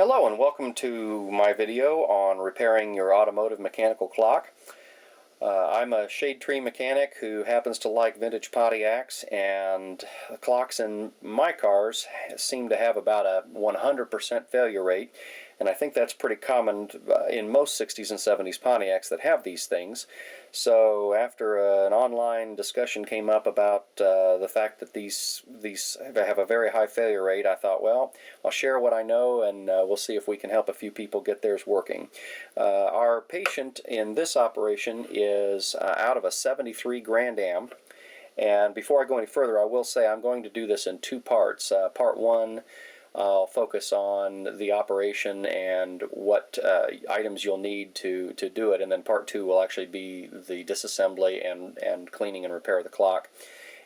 Hello and welcome to my video on repairing your automotive mechanical clock. I'm a shade tree mechanic who happens to like vintage Pontiacs, and the clocks in my cars seem to have about a 100% failure rate, and I think that's pretty common in most 60s and 70s Pontiacs that have these things. So after an online discussion came up about the fact that these have a very high failure rate, I thought, well, I'll share what I know and we'll see if we can help a few people get theirs working. Our patient in this operation is out of a 73 Grand Am. And before I go any further, I will say I'm going to do this in two parts. Part one, I'll focus on the operation and what items you'll need to do it, and then part two will actually be the disassembly and cleaning and repair of the clock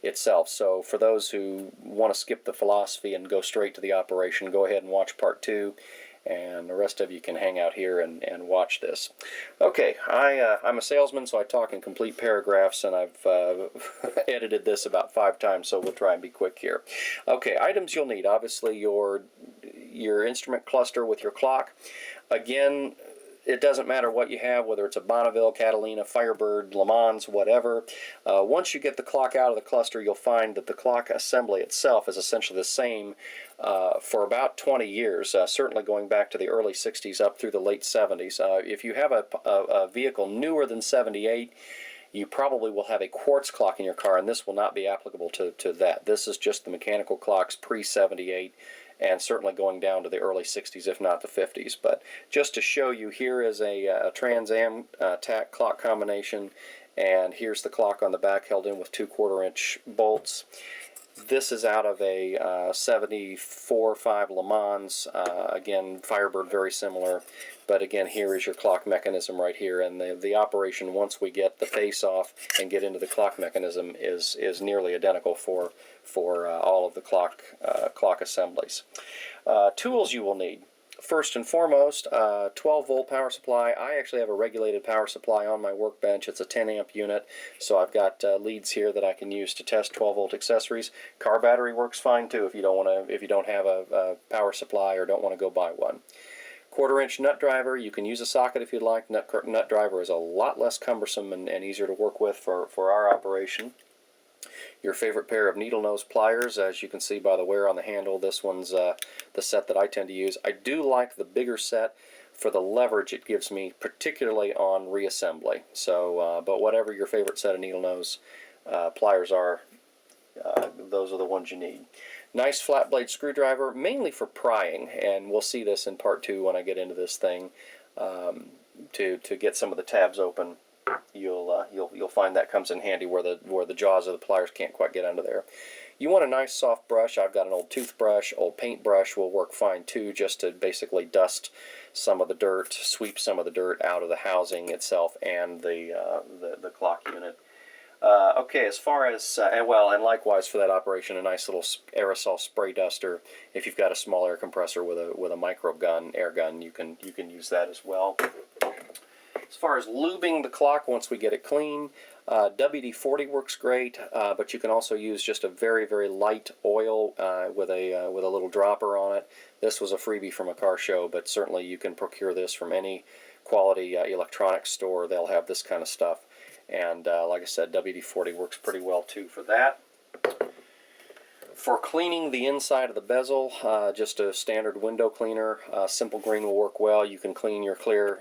itself. So for those who want to skip the philosophy and go straight to the operation, go ahead and watch part two, and the rest of you can hang out here and watch this. Okay, I'm a salesman, so I talk in complete paragraphs, and I've edited this about 5 times, so we'll try and be quick here. Okay, items you'll need. Obviously, your instrument cluster with your clock. Again, it doesn't matter what you have, whether it's a Bonneville, Catalina, Firebird, Le Mans, whatever. Once you get the clock out of the cluster, you'll find that the clock assembly itself is essentially the same for about 20 years, certainly going back to the early 60s up through the late 70s. If you have a vehicle newer than 78, you probably will have a quartz clock in your car, and this will not be applicable to that. This is just the mechanical clocks pre-78, and certainly going down to the early 60s, if not the 50s. But just to show you, here is a Trans Am tack clock combination, and here's the clock on the back held in with 2 1/4-inch bolts. This is out of a 74.5 Le Mans. Again, Firebird, very similar. But again, here is your clock mechanism right here, and the operation, once we get the face off and get into the clock mechanism, is nearly identical for all of the clock assemblies. Tools you will need. First and foremost, 12-volt power supply. I actually have a regulated power supply on my workbench. It's a 10-amp unit, so I've got leads here that I can use to test 12-volt accessories. Car battery works fine too if you don't have a power supply or don't want to go buy one. 1/4-inch nut driver. You can use a socket if you'd like. Nut driver is a lot less cumbersome and easier to work with for our operation. Your favorite pair of needle nose pliers, as you can see by the wear on the handle. This one's the set that I tend to use. I do like the bigger set for the leverage it gives me, particularly on reassembly. So, but whatever your favorite set of needle nose pliers are, those are the ones you need. Nice flat blade screwdriver, mainly for prying, and we'll see this in part 2 when I get into this thing. To get some of the tabs open, you'll find that comes in handy where the jaws of the pliers can't quite get under there. You want a nice soft brush. I've got an old toothbrush. Old paintbrush will work fine too, just to basically dust some of the dirt, sweep some of the dirt out of the housing itself and the clock unit. Okay, as far as and likewise for that operation, a nice little aerosol spray duster. If you've got a small air compressor with a micro gun, air gun, you can use that as well. As far as lubing the clock once we get it clean, WD-40 works great, but you can also use just a very, very light oil with a little dropper on it. This was a freebie from a car show, but certainly you can procure this from any quality electronics store. They'll have this kind of stuff. And like I said, WD-40 works pretty well too for that. For cleaning the inside of the bezel, just a standard window cleaner. Simple Green will work well. You can clean your clear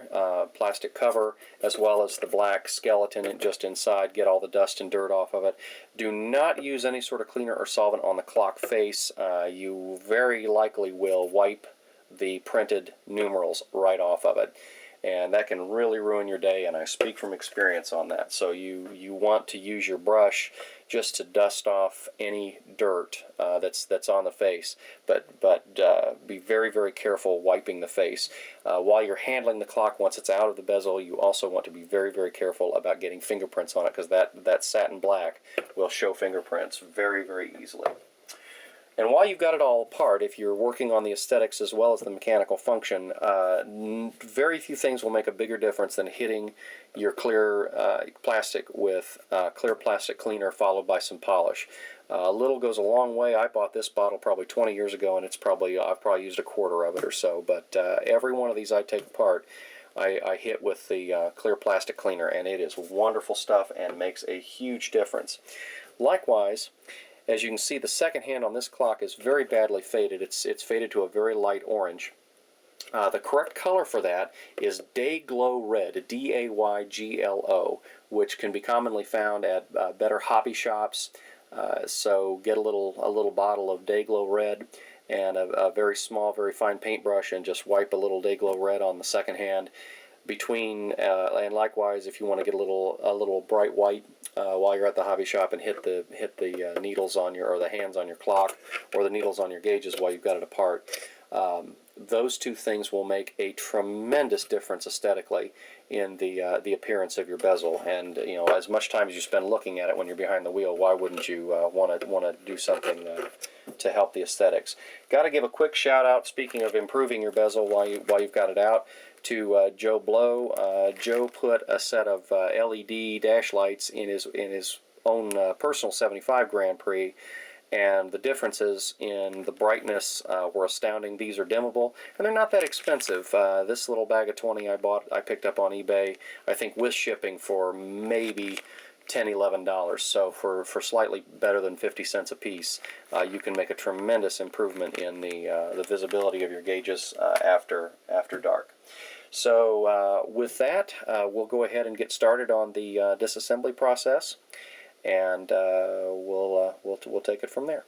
plastic cover as well as the black skeleton just inside. Get all the dust and dirt off of it. Do not use any sort of cleaner or solvent on the clock face. You very likely will wipe the printed numerals right off of it, and that can really ruin your day, and I speak from experience on that. So you want to use your brush just to dust off any dirt that's on the face, but be very, very careful wiping the face. While you're handling the clock, once it's out of the bezel, you also want to be very, very careful about getting fingerprints on it, because that satin black will show fingerprints very, very easily. And while you've got it all apart, if you're working on the aesthetics as well as the mechanical function, very few things will make a bigger difference than hitting your clear plastic with clear plastic cleaner followed by some polish. A little goes a long way. I bought this bottle probably 20 years ago, and I've probably used a quarter of it or so. But every one of these I take apart, I hit with the clear plastic cleaner, and it is wonderful stuff and makes a huge difference. Likewise, as you can see, the second hand on this clock is very badly faded. It's faded to a very light orange. The correct color for that is Day-Glo Red, D-A-Y-G-L-O, which can be commonly found at better hobby shops. So get a little bottle of Day-Glo Red and a very small, very fine paintbrush, and just wipe a little Day-Glo Red on the second hand. And likewise, if you want to get a little bright white while you're at the hobby shop, and hit the needles on or the hands on your clock, or the needles on your gauges while you've got it apart. Those two things will make a tremendous difference aesthetically in the appearance of your bezel. And as much time as you spend looking at it when you're behind the wheel, why wouldn't you want to do something to help the aesthetics? Got to give a quick shout out, speaking of improving your bezel while you've got it out, to Joe Blow. Joe put a set of LED dash lights in his own personal 75 Grand Prix, and the differences in the brightness were astounding. These are dimmable, and they're not that expensive. This little bag of 20 I picked up on eBay, I think with shipping, for maybe $10, $11. So for slightly better than 50 cents a piece, you can make a tremendous improvement in the visibility of your gauges after dark. So with that, we'll go ahead and get started on the disassembly process, and we'll take it from there.